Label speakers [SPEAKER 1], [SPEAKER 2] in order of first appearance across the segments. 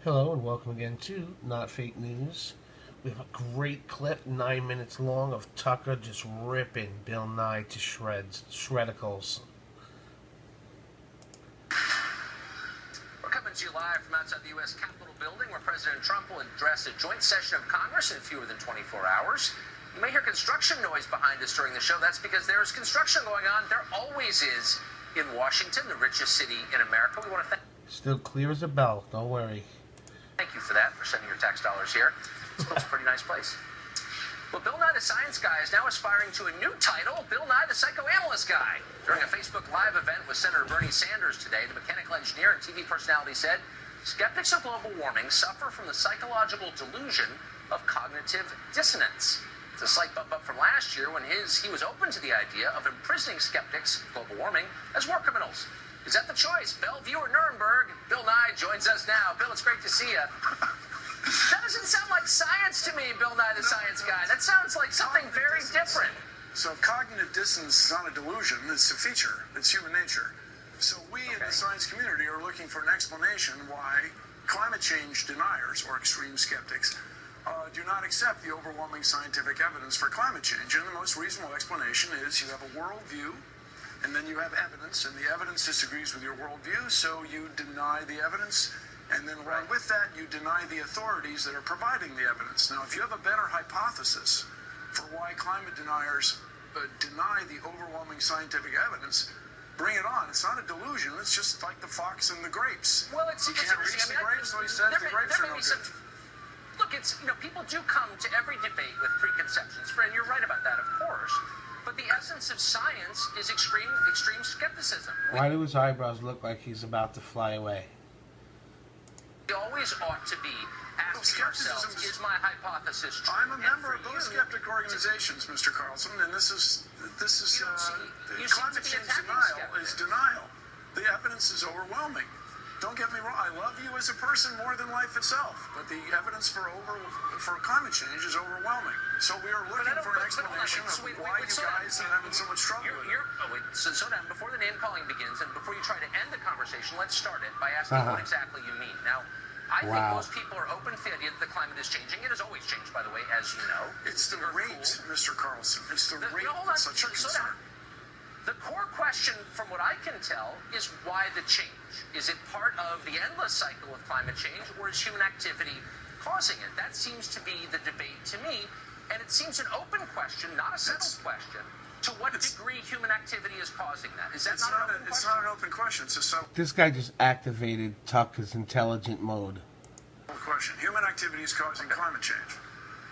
[SPEAKER 1] Hello and welcome again to Not Fake News. We have a great clip, 9 minutes long, of Tucker just ripping Bill Nye to shreds, shredicles.
[SPEAKER 2] We're coming to you live from outside the U.S. Capitol building, where President Trump will address a joint session of Congress in fewer than 24 hours. You may hear construction noise behind us during the show. That's because there is construction going on. There always is in Washington, the richest city in America. We want to
[SPEAKER 1] Still clear as a bell, don't worry.
[SPEAKER 2] thank you for that, for sending your tax dollars here. It's a pretty nice place. Well, Bill Nye the Science Guy is now aspiring to a new title, Bill Nye the Psychoanalyst Guy. During a Facebook Live event with Senator Bernie Sanders today, the mechanical engineer and TV personality said, skeptics of global warming suffer from the psychological delusion of cognitive dissonance. It's a slight bump up from last year when he was open to the idea of imprisoning skeptics of global warming as war criminals. Is that the choice? Bellevue or Nuremberg? Bill Nye joins us now. Bill, it's great to see you. That doesn't sound like science to me, Bill Nye the Science Guy. That sounds like something very different.
[SPEAKER 3] So cognitive dissonance is not a delusion, it's a feature. It's human nature. So we in the science community are looking for an explanation why climate change deniers or extreme skeptics do not accept the overwhelming scientific evidence for climate change. And the most reasonable explanation is you have a worldview, and then you have evidence, and the evidence disagrees with your worldview, so you deny the evidence, and then along with that, you deny the authorities that are providing the evidence. Now, if you have a better hypothesis for why climate deniers deny the overwhelming scientific evidence, bring it on. It's not a delusion. It's just like the fox and the grapes.
[SPEAKER 2] Well, it's
[SPEAKER 3] he can't reach the grapes, so he says the grapes are no good.
[SPEAKER 2] Look, people do come to every debate with preconceptions, and you're right about that, of course. But the essence of science is extreme skepticism.
[SPEAKER 1] Why do his eyebrows look like he's about to fly away?
[SPEAKER 2] We always ought to be asking ourselves, is my hypothesis true?
[SPEAKER 3] I'm a member of both skeptic organizations, Mr. Carlson, and this is climate change denial is denial. The evidence is overwhelming. Don't get me wrong, I love you as a person more than life itself, but the evidence for climate change is overwhelming. So we are looking for an explanation of why you guys are having so much trouble with it.
[SPEAKER 2] So down, before the name-calling begins, and before you try to end the conversation, let's start it by asking what exactly you mean. Now, I think most people are open to the idea that the climate is changing. It has always changed, by the way, as you know.
[SPEAKER 3] It's the rate, Mr. Carlson. It's the rate that's such a concern.
[SPEAKER 2] The core question, from what I can tell, is why the change? Is it part of the endless cycle of climate change, or is human activity causing it? That seems to be the debate to me, and it seems an open question, not a settled question. To what degree human activity is causing that? Is that not an open question?
[SPEAKER 3] It's not an open question. It's a settled
[SPEAKER 1] This guy just activated Tucker's intelligent mode.
[SPEAKER 3] question. Human activity is causing climate change.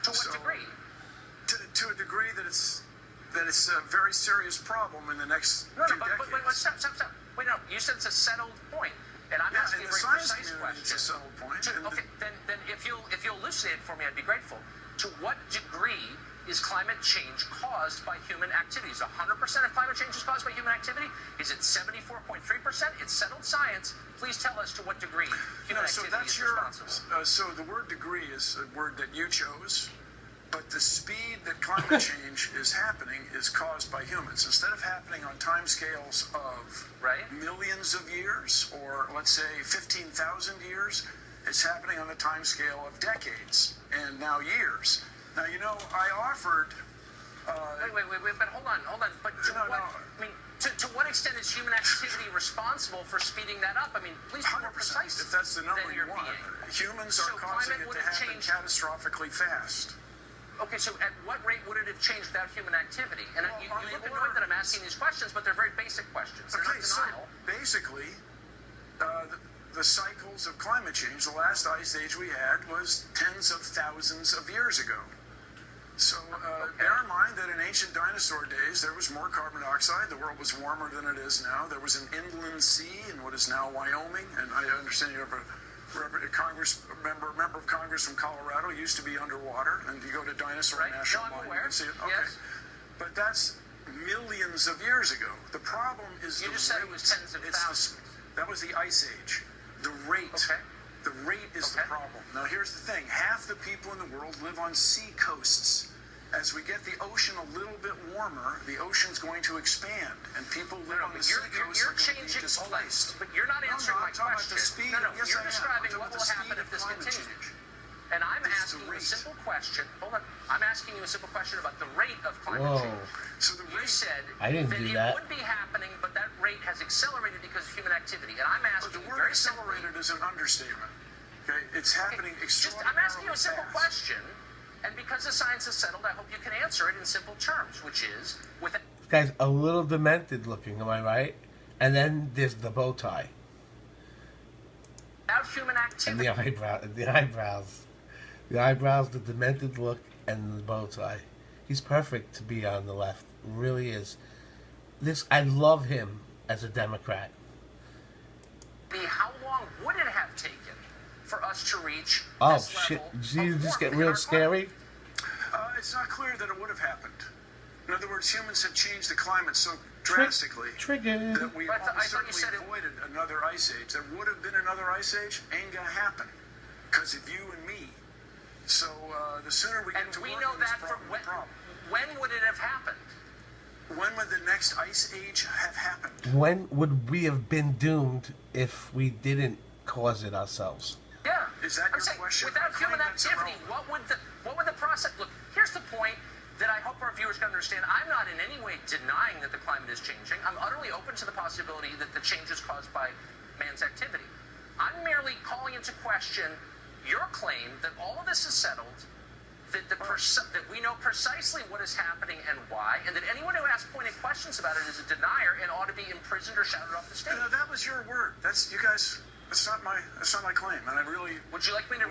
[SPEAKER 2] To what degree?
[SPEAKER 3] To a degree that it's a very serious problem in the next few decades.
[SPEAKER 2] Wait, stop. Wait, no, you said it's a settled point, and I'm asking a very precise question.
[SPEAKER 3] It's a settled point.
[SPEAKER 2] Okay, then if you'll elucidate it for me, I'd be grateful. To what degree is climate change caused by human activities? 100% of climate change is caused by human activity? Is it 74.3%? It's settled science. Please tell us to what degree human activity is responsible.
[SPEAKER 3] So the word degree is a word that you chose. But the speed that climate change is happening is caused by humans. Instead of happening on timescales of millions of years, or let's say 15,000 years, it's happening on the timescale of decades and now years. Now, I offered...
[SPEAKER 2] Wait, but hold on. But to what extent is human activity responsible for speeding that up? I mean, please be more precise.
[SPEAKER 3] If that's the number you want. Humans are causing it to happen catastrophically fast.
[SPEAKER 2] Okay, so at what rate would it have changed without human activity? And you look annoyed that I'm asking these questions, but they're very basic questions. They're not denial.
[SPEAKER 3] So basically, the cycles of climate change, the last ice age we had was tens of thousands of years ago. So bear in mind that in ancient dinosaur days, there was more carbon dioxide. The world was warmer than it is now. There was an inland sea in what is now Wyoming, and I understand you have a member of Congress from Colorado used to be underwater, and you go to Dinosaur National Park, you can see it. Okay.
[SPEAKER 2] Yes.
[SPEAKER 3] But that's millions of years ago. The problem is
[SPEAKER 2] you just said it was tens of thousands.
[SPEAKER 3] That was the ice age. The rate.
[SPEAKER 2] Okay.
[SPEAKER 3] The rate is the problem. Now here's the thing. Half the people in the world live on sea coasts. as we get the ocean a little bit warmer, the ocean's going to expand, and people live on the seacoast are going to be displaced.
[SPEAKER 2] But you're not answering my question.
[SPEAKER 3] Yes,
[SPEAKER 2] you're describing what will happen if this continues. And I'm asking you a simple question. Hold on. I'm asking you a simple question about the rate of climate change.
[SPEAKER 3] So the
[SPEAKER 2] you said
[SPEAKER 1] I didn't do that.
[SPEAKER 2] It would be happening, but that rate has accelerated because of human activity. And I'm asking you very simply.
[SPEAKER 3] The word accelerated is an understatement. Okay, it's happening extraordinarily
[SPEAKER 2] I'm asking you a simple
[SPEAKER 3] fast.
[SPEAKER 2] question, and because the science is settled, I hope you can answer it in simple terms, which is with.
[SPEAKER 1] This guy's a little demented looking, am I right? And then there's the bow tie.
[SPEAKER 2] Without human activity.
[SPEAKER 1] And the eyebrows, the demented look, and the bow tie. He's perfect to be on the left. Really is. I love him as a Democrat.
[SPEAKER 2] How long would it have taken for us to reach
[SPEAKER 1] this shit! Did you just get real scary?
[SPEAKER 3] It's not clear that it would have happened. In other words, humans have changed the climate so drastically that we almost certainly avoided another ice age. There would have been another ice age, ain't gonna happen because of you and me. So the sooner we get to work on this problem,
[SPEAKER 2] when would it have happened?
[SPEAKER 3] When would the next ice age have happened?
[SPEAKER 1] When would we have been doomed if we didn't cause it ourselves?
[SPEAKER 2] Yeah.
[SPEAKER 3] Is that your question?
[SPEAKER 2] Without human activity, what would the process look? Here's the point that I hope our viewers can understand. I'm not in any way denying that the climate is changing. I'm utterly open to the possibility that the change is caused by man's activity. I'm merely calling into question your claim that all of this is settled, that we know precisely what is happening and why, and that anyone who asks pointed questions about it is a denier and ought to be imprisoned or shouted off the stage.
[SPEAKER 3] No, that was your word. That's you guys. That's not my claim, and I really.
[SPEAKER 2] Would you like me to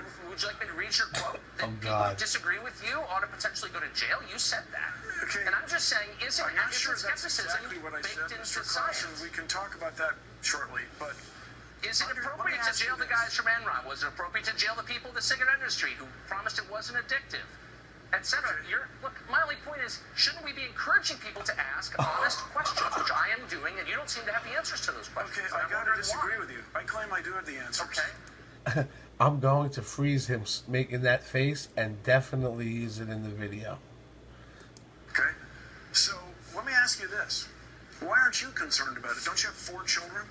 [SPEAKER 2] read your quote? That people who disagree with you ought to potentially go to jail. You said that.
[SPEAKER 3] Okay.
[SPEAKER 2] And I'm just saying,
[SPEAKER 3] I'm not sure that's exactly what I said, Mr. Carlson. We can talk about that shortly, but.
[SPEAKER 2] Is it appropriate to jail the guys from Enron? Was it appropriate to jail the people in the cigarette industry who promised it wasn't addictive, etc.? Look, my only point is, shouldn't we be encouraging people to ask honest questions, which I am doing, and you don't seem to have the answers to those questions.
[SPEAKER 3] Okay, I gotta disagree with you. I claim I do have the answers.
[SPEAKER 2] Okay.
[SPEAKER 1] I'm going to freeze him making that face and definitely use it in the video.
[SPEAKER 3] Okay, so let me ask you this: why aren't you concerned about it? Don't you have 4 children?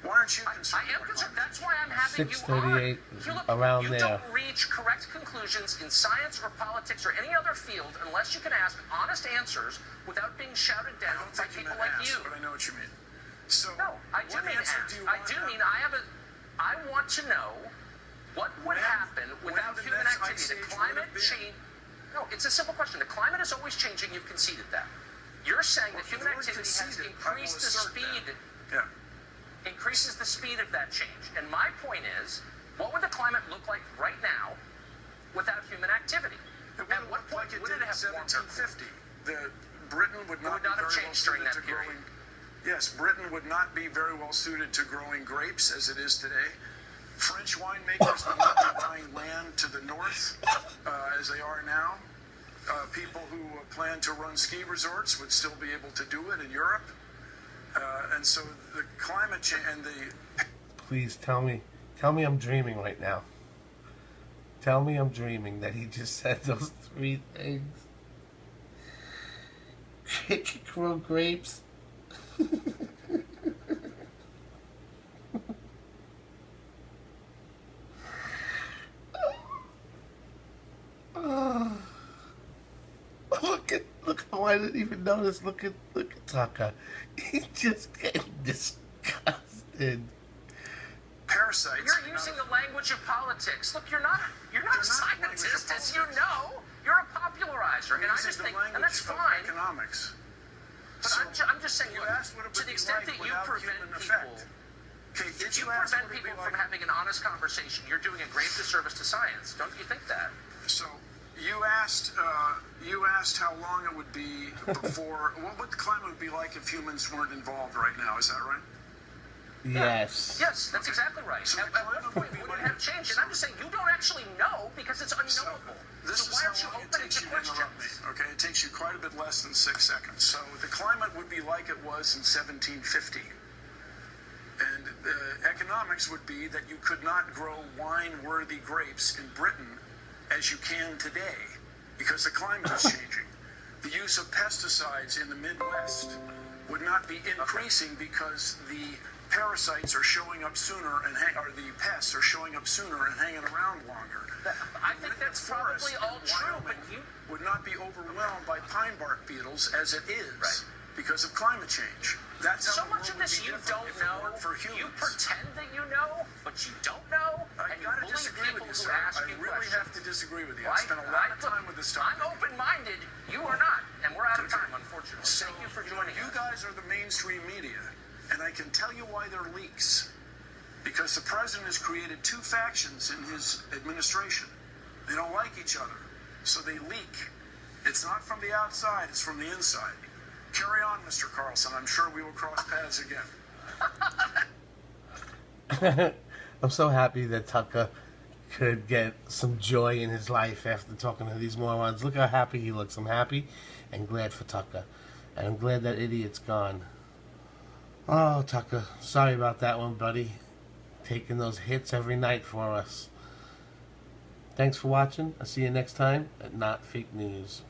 [SPEAKER 3] Why aren't you concerned?
[SPEAKER 2] I am concerned. That's why I'm having you
[SPEAKER 1] 638
[SPEAKER 2] on.
[SPEAKER 1] around
[SPEAKER 2] you
[SPEAKER 1] there.
[SPEAKER 2] don't reach correct conclusions in science or politics or any other field unless you can ask honest answers without being shouted down by people like you.
[SPEAKER 3] But I know what you mean. So
[SPEAKER 2] no, I do mean ask. I want to know what would happen without human activity. The climate change. No, it's a simple question. The climate is always changing. You've conceded that. You're saying that human activity has increased the speed.
[SPEAKER 3] Yeah.
[SPEAKER 2] Increases the speed of that change. And my point is, what would the climate look like right now without human activity? At what point would it have warmed?
[SPEAKER 3] 1750. Britain would not have changed during that period. Yes, Britain would not be very well suited to growing grapes as it is today. French winemakers would not be buying land to the north as they are now. People who plan to run ski resorts would still be able to do it in Europe. And so the climate change and the...
[SPEAKER 1] Please tell me I'm dreaming right now. Tell me I'm dreaming that he just said those 3 things. Grow grapes. Look how I didn't even notice. Look at Tucker. He's just getting disgusted.
[SPEAKER 3] Parasites.
[SPEAKER 2] You're using the language of politics. Look, you're not a scientist, as you know. You're a popularizer, and I just think, and that's fine.
[SPEAKER 3] Economics.
[SPEAKER 2] But
[SPEAKER 3] So
[SPEAKER 2] I'm just saying, to the extent that you prevent people, if you prevent people from having an honest conversation, you're doing a grave disservice to science. Don't you think that?
[SPEAKER 3] So you asked how long it would be before, what the climate would be like if humans weren't involved right now. Is that right?
[SPEAKER 1] Yes.
[SPEAKER 2] Yes, that's exactly right.
[SPEAKER 3] So
[SPEAKER 2] at what point would it have changed? And I'm just saying, you don't actually know because it's unknowable. So why aren't you opening to questions?
[SPEAKER 3] Okay, it takes you quite a bit less than 6 seconds. So the climate would be like it was in 1750. And economics would be that you could not grow wine-worthy grapes in Britain as you can today. because the climate is changing. The use of pesticides in the Midwest would not be increasing because the parasites are showing up sooner or the pests are showing up sooner and hanging around longer.
[SPEAKER 2] I think that's probably all true, but you
[SPEAKER 3] would not be overwhelmed by pine bark beetles as it is
[SPEAKER 2] Right.
[SPEAKER 3] because of climate change. That's how
[SPEAKER 2] so
[SPEAKER 3] the
[SPEAKER 2] much
[SPEAKER 3] world
[SPEAKER 2] of this
[SPEAKER 3] would be
[SPEAKER 2] you
[SPEAKER 3] different
[SPEAKER 2] don't
[SPEAKER 3] if it
[SPEAKER 2] know.
[SPEAKER 3] weren't for humans.
[SPEAKER 2] You pretend that you know, but you don't know,
[SPEAKER 3] I
[SPEAKER 2] and you
[SPEAKER 3] gotta
[SPEAKER 2] bully
[SPEAKER 3] disagree
[SPEAKER 2] people
[SPEAKER 3] with you,
[SPEAKER 2] who
[SPEAKER 3] sir.
[SPEAKER 2] ask
[SPEAKER 3] I
[SPEAKER 2] you
[SPEAKER 3] really
[SPEAKER 2] questions.
[SPEAKER 3] have to disagree with you. I spent a lot of time with this
[SPEAKER 2] I'm
[SPEAKER 3] topic.
[SPEAKER 2] open-minded. You are not, and we're out of time, unfortunately.
[SPEAKER 3] So,
[SPEAKER 2] Thank you for joining
[SPEAKER 3] you
[SPEAKER 2] us.
[SPEAKER 3] guys are the mainstream media, and I can tell you why they're leaks. Because the president has created two factions in his administration. They don't like each other, so they leak. It's not from the outside, it's from the inside. Carry on, Mr. Carlson. I'm sure we will cross paths again.
[SPEAKER 1] I'm so happy that Tucker could get some joy in his life after talking to these morons. Look how happy he looks. I'm happy and glad for Tucker. And I'm glad that idiot's gone. Oh, Tucker. Sorry about that one, buddy. Taking those hits every night for us. Thanks for watching. I'll see you next time at Not Fake News.